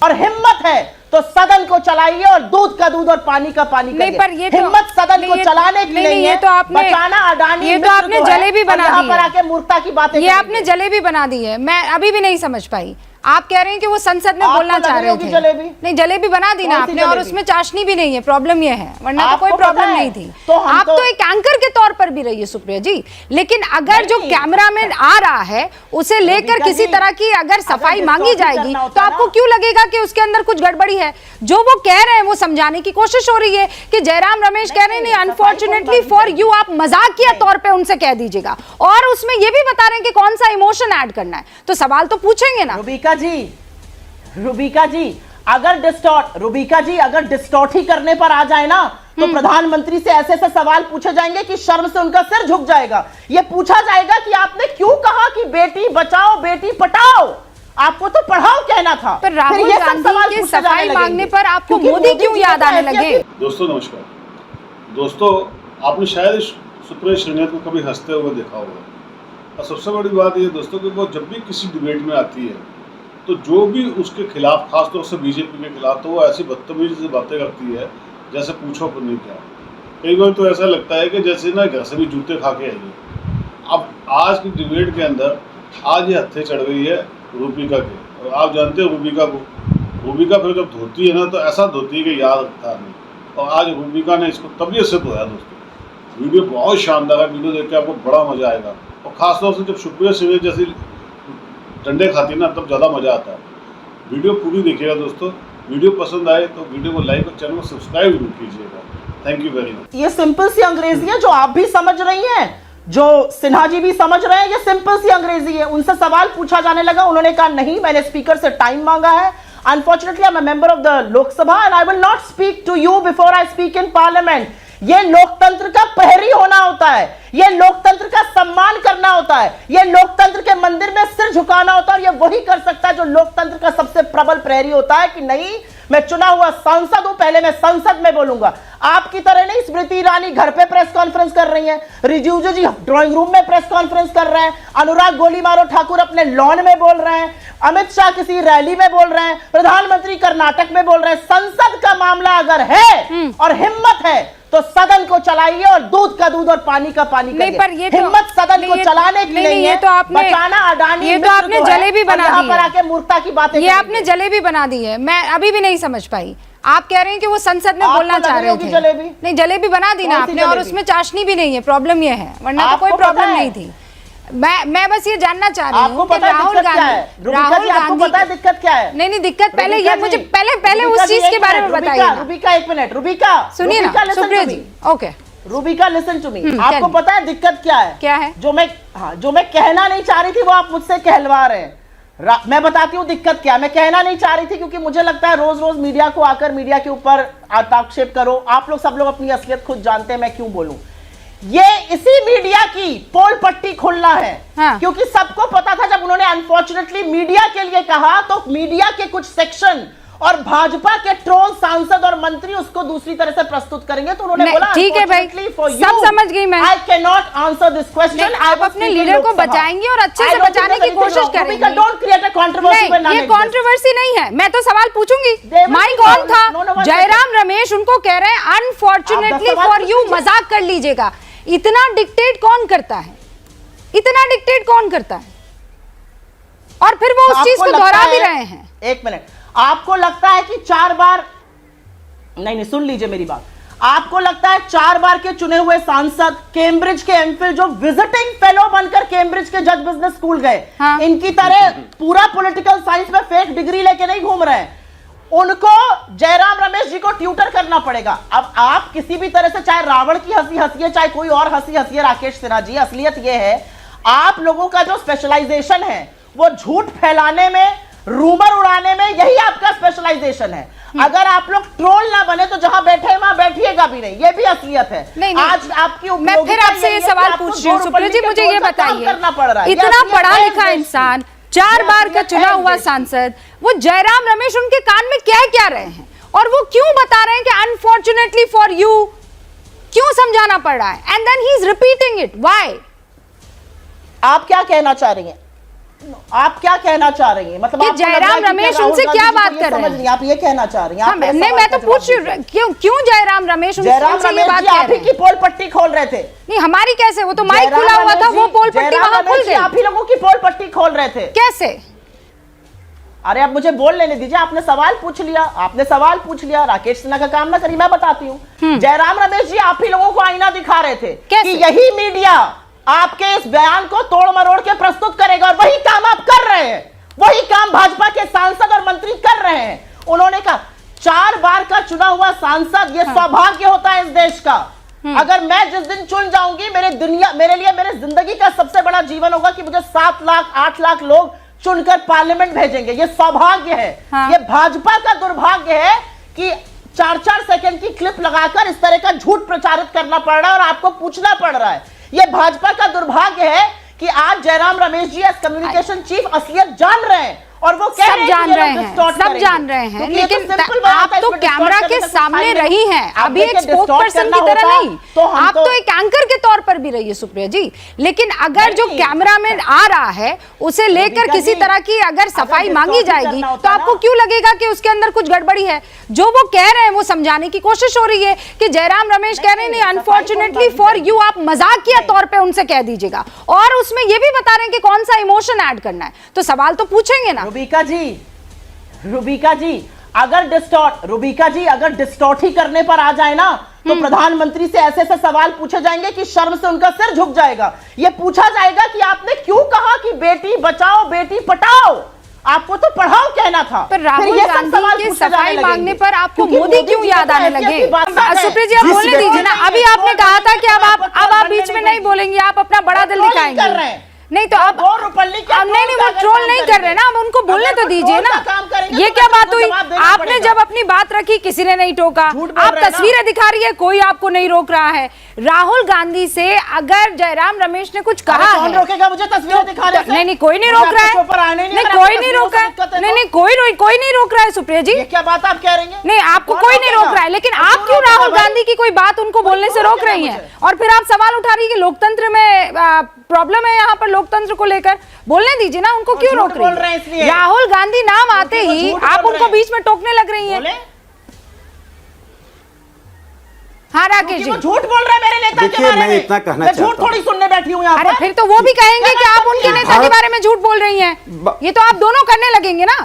और हिम्मत है तो सदन को चलाइए और दूध का दूध और पानी का पानी करिए। पर ये हिम्मत सदन को चलाने की नहीं है। तो आपने बचाना अडानी, ये तो आपने जलेबी बना दी पर आके मूर्खता की बातें, ये आपने जलेबी बना दी है। मैं अभी भी नहीं समझ पाई। आप कह रहे हैं कि वो संसद में बोलना चाह रहे थे। नहीं, जलेबी बना दी ना आपने, और उसमें चाशनी भी नहीं है। प्रॉब्लम ये है, वरना तो कोई प्रॉब्लम नहीं थी। आप तो एक एंकर के तौर पर भी रहिए सुप्रिया जी, लेकिन अगर जो कैमरामैन आ रहा है उसे लेकर किसी तरह की अगर सफाई मांगी जाएगी तो आपको क्यों लगेगा कि उसके अंदर कुछ गड़बड़ी है? जो वो कह रहे हैं वो समझाने की कोशिश हो रही है कि जयराम रमेश कह रहे हैं अनफॉर्चुनेटली फॉर यू, आप मजाकिया तौर पर उनसे कह दीजिएगा, और उसमें ये भी बता रहे हैं कि कौन सा इमोशन ऐड करना है। तो सवाल तो पूछेंगे ना। रुबिका जी अगर डिस्टॉर्ट ही करने पर आ जाए ना तो प्रधानमंत्री से ऐसे ऐसे सवाल पूछे जाएंगे कि शर्म से उनका सिर झुक जाएगा। ये पूछा जाएगा कि आपने क्यों कहा कि बेटी बचाओ बेटी पढ़ाओ, आपको तो पढ़ाओ कहना था। पर राहुल गांधी के सफाई मांगने पर आपको मोदी क्यों याद आने लगे? दोस्तों नमस्कार। दोस्तों, आपने शायद सुप्रिया श्रीनाथ को कभी हंसते हुए देखा होगा, और सबसे बड़ी बात ये दोस्तों कि वो जब भी किसी डिबेट में आती है तो जो भी उसके खिलाफ, खासतौर से बीजेपी के खिलाफ, तो वो ऐसी बदतमीजी से बातें करती है जैसे पूछो पर नहीं क्या। कई बार तो ऐसा लगता है कि जैसे ना घर से भी जूते खा के आई है। अब आज की डिबेट के अंदर आज ये हत्थे चढ़ गई है रूबिका के, और आप जानते हैं रूबिका को। रूबिका फिर जब धोती है ना तो ऐसा धोती है कि याद रखता नहीं, और आज रूबिका ने इसको तबीयत से धोया। दोस्तों वीडियो बहुत शानदार है, वीडियो देख के आपको बड़ा मजा आएगा, और खासतौर से जब सुप्रिया श्रीनाथ जैसी डंडे खाती ना तब ज़्यादा मज़ा आता है। वीडियो पूरी देखिएगा दोस्तों। वीडियो पसंद आए तो वीडियो को लाइक और चैनल को सब्सक्राइब जरूर कीजिएगा। Thank you very much. ये सिंपल सी अंग्रेजी है जो आप भी समझ रही हैं, जो सिन्हा जी भी समझ रहे हैं। ये सिंपल सी अंग्रेजी है। उनसे सवाल पूछा जाने लगा, उन्होंने कहा नहीं, मैंने स्पीकर से टाइम मांगा है। Unfortunately I am a member of the Lok Sabha and I will not speak to you before I speak in parliament. ये लोकतंत्र का प्रहरी होना होता है, ये लोकतंत्र का सम्मान करना होता है, ये लोकतंत्र के मंदिर में सिर झुकाना होता है। और ये वही कर सकता है जो लोकतंत्र का सबसे प्रबल प्रहरी होता है कि नहीं, मैं चुना हुआ सांसद हूं, पहले मैं संसद में बोलूंगा। आपकी तरह नहीं स्मृति ईरानी घर पे प्रेस कॉन्फ्रेंस कर रही हैं, रिजिजू जी ड्राइंग रूम में प्रेस कॉन्फ्रेंस कर रहे हैं, अनुराग गोली मारो ठाकुर अपने लॉन में बोल रहे हैं, अमित शाह किसी रैली में बोल रहे हैं, प्रधानमंत्री कर्नाटक में बोल रहे हैं। संसद का मामला अगर है और हिम्मत है तो सदन को चलाइए और दूध का दूध और पानी का पानी करिए। पर ये हिम्मत सदन को चलाने की नहीं है। तो आपने बचाना अडानी, ये तो आपने जलेबी बना दी पर आके मूर्खता की बातें, ये आपने जलेबी बना दी है। मैं अभी भी नहीं समझ पाई। आप कह रहे हैं कि वो संसद में बोलना चाह रहे थे। नहीं, जलेबी बना दी ना आपने, और उसमें चाशनी भी नहीं है। प्रॉब्लम ये है, वरना तो कोई प्रॉब्लम नहीं थी। मैं बस ये जानना चाह रही हूँ कि राहुल गांधी पता है दिक्कत क्या है? नहीं, दिक्कत पहले ये मुझे पहले उस चीज के बारे में बताइए। रूबिका एक मिनट, रूबिका सुनिए ना Supriya ji. Okay Rubika listen to me. आपको पता है दिक्कत क्या है? क्या है? जो मैं कहना नहीं चाह रही थी वो आप मुझसे कहलवा रहे हैं। मैं बताती हूँ दिक्कत क्या। मैं कहना नहीं चाह रही थी क्योंकि मुझे लगता है रोज रोज मीडिया को आकर मीडिया के ऊपर आक्षेप करो। आप लोग सब लोग अपनी असलियत खुद जानते हैं, मैं क्यों बोलूं। ये इसी मीडिया की पोल पट्टी खोलना है। हाँ। क्योंकि सबको पता था जब उन्होंने अनफॉर्चुनेटली मीडिया के लिए कहा तो मीडिया के कुछ सेक्शन और भाजपा के ट्रोल सांसद और मंत्री उसको दूसरी तरह से प्रस्तुत करेंगे। तो उन्होंने बोला ठीक है भाई, सब समझ गई मैं। I can not answer this question. आप अपने लीडर को बचाएंगे और अच्छे से बचाने की कोशिश करेंगे। Don't create a controversy. ये कंट्रोवर्सी नहीं है। मैं तो सवाल पूछूंगी। माइक ऑन था। जयराम रमेश उनको कह रहे हैं अनफॉर्चुनेटली फॉर यू, मजाक कर लीजिएगा। इतना डिक्टेट कौन करता है? इतना डिक्टेट कौन करता है? और फिर वो उस चीज को दोहरा भी रहे हैं। एक मिनट, आपको लगता है कि 4 बार नहीं, सुन लीजिए मेरी बात। आपको लगता है 4 बार के चुने हुए सांसद, कैम्ब्रिज के एमफिल जो विजिटिंग फेलो बनकर कैम्ब्रिज के जज बिजनेस स्कूल गए, हाँ। इनकी तरह पूरा पॉलिटिकल साइंस में फेक डिग्री लेके नहीं घूम रहे हैं। उनको जयराम रमेश जी को ट्यूटर करना पड़ेगा। अब आप किसी भी तरह से, चाहे रावण की हंसी हंसिए चाहे कोई और हंसी हंसिए राकेश सिन्हा जी, असलियत यह है आप लोगों का जो स्पेशलाइजेशन है वो झूठ फैलाने में, रूमर उड़ाने में, यही आपका स्पेशलाइजेशन है। अगर आप लोग ट्रोल ना बने तो जहां बैठे वहां बैठिएगा भी नहीं, ये भी असलियत है। नहीं, आज आपकी मैं फिर आपसे ये सवाल पूछ रही हूँ सुप्रिया जी, मुझे ये बताइए, इतना पढ़ा लिखा इंसान, 4 बार का चुना हुआ सांसद, वो जयराम रमेश उनके कान में क्या क्या रहे हैं और वो क्यों बता रहे हैं कि अनफॉर्चुनेटली फॉर यू, क्यों समझाना पड़ रहा है? And then he is repeating it, why? आप क्या कहना चाह रही हैं? आप क्या कहना चाह रही हैं? मतलब कि जयराम रमेश उनसे क्या बात कर रहे हैं? आप ये कहना चाह रही हैं? हाँ, नहीं, मैं तो पूछ क्यों जयराम रमेश उनसे ये बात कर रहे हैं? की पोल पट्टी खोल रहे थे। नहीं, हमारी कैसे? वो तो माइक खुला हुआ था, वो पोल पट्टी वहां खुल गई। आप ही लोगों की पोल पट्टी खोल रहे थे कैसे? अरे अब मुझे बोल लेने दीजिए। आपने सवाल पूछ लिया, राकेश सिन्हा का काम ना करिए, मैं बताती हूँ। जयराम रमेश जी आप ही लोगों को आईना दिखा रहे थे कि यही मीडिया आपके इस बयान को तोड़ मरोड़ के प्रस्तुत करेगा, और वही काम आप कर रहे हैं, वही काम भाजपा के सांसद और मंत्री कर रहे हैं। उन्होंने कहा 4 बार का चुना हुआ सांसद, ये सौभाग्य होता है इस देश का। अगर मैं जिस दिन चुन जाऊंगी, मेरे लिए मेरे जिंदगी का सबसे बड़ा जीवन होगा कि मुझे 7 लाख 8 लाख लोग चुनकर पार्लियामेंट भेजेंगे। ये सौभाग्य है। ये भाजपा का दुर्भाग्य है कि 4-4 सेकंड की क्लिप लगाकर इस तरह का झूठ प्रचारित करना पड़ रहा है और आपको पूछना पड़ रहा है। ये भाजपा का दुर्भाग्य है कि आज Jairam Ramesh ji as communication chief असलियत जान रहे हैं, और वो कह रहे हैं सब जान रहे हैं, लेकिन आप तो कैमरा के सामने रही हैं, अभी एक स्पोक पर्सन की तरह नहीं, आप तो एक एंकर के तौर पर भी रही है सुप्रिया जी। लेकिन अगर जो कैमरा में आ रहा है उसे लेकर किसी तरह की अगर सफाई मांगी जाएगी तो आपको क्यों लगेगा कि उसके अंदर कुछ गड़बड़ी है? जो वो कह रहे हैं वो समझाने की कोशिश हो रही है कि जयराम रमेश कह रहे हैं अनफॉर्चुनेटली फॉर यू, आप मजाकिया तौर पर उनसे कह दीजिएगा, और उसमें ये भी बता रहे हैं कि कौन सा इमोशन ऐड करना है, तो सवाल तो पूछेंगे ना। रुबिका जी अगर डिस्टॉर्ट ही करने पर आ जाए ना, तो प्रधानमंत्री से ऐसे ऐसे सवाल पूछे जाएंगे कि शर्म से उनका सिर झुक जाएगा। ये पूछा जाएगा कि आपने क्यों कहा कि बेटी बचाओ बेटी पटाओ, आपको तो पढ़ाओ कहना था। पर राहुल गांधी के सफाई मांगने पर आपको मोदी क्यों याद आने लगे? सुप्रिया जी आप बोलने दीजिए ना। अभी आपने कहा था कि अब आप बीच में नहीं बोलेंगे, आप अपना बड़ा दिल दिखाएंगे। नहीं तो अब नहीं वो ट्रोल नहीं कर रहे ना, अब उनको बोलने तो दीजिए ना। ये क्या बात हुई? आपने जब अपनी बात रखी किसी ने नहीं टोका, आप तस्वीरें दिखा रही है, कोई आपको नहीं रोक रहा है। राहुल गांधी से अगर जयराम रमेश ने कुछ कहा है, रोकेगा मुझे तस्वीरें दिखाने से? नहीं कोई नहीं रोक रहा है, नहीं कोई नहीं रोक रहा है, नहीं कोई नहीं रोक रहा है सुप्रिया जी। क्या बात आप कह रही हैं? नहीं आपको कोई नहीं रोक रहा है, लेकिन आप क्यों राहुल गांधी की कोई बात उनको बोलने से रोक रही हैं? और फिर आप सवाल उठा रही है कि लोकतंत्र में प्रॉब्लम है, यहाँ पर लोकतंत्र को लेकर बोलने दीजिए ना, उनको क्यों रोक रही है? राहुल गांधी नाम आते ही आप उनको बीच में टोकने लग रही हैं। हाँ राकेश जी, झूठ बोल रहे हैं मेरे नेता के बारे में। मैं इतना कहना चाहता हूं, झूठ थोड़ी सुनने बैठी हूं यहाँ पर। अरे फिर तो वो भी कहेंगे कि आप उनके नेता के बारे में झूठ बोल रही हैं। ये तो आप दोनों करने लगेंगे ना।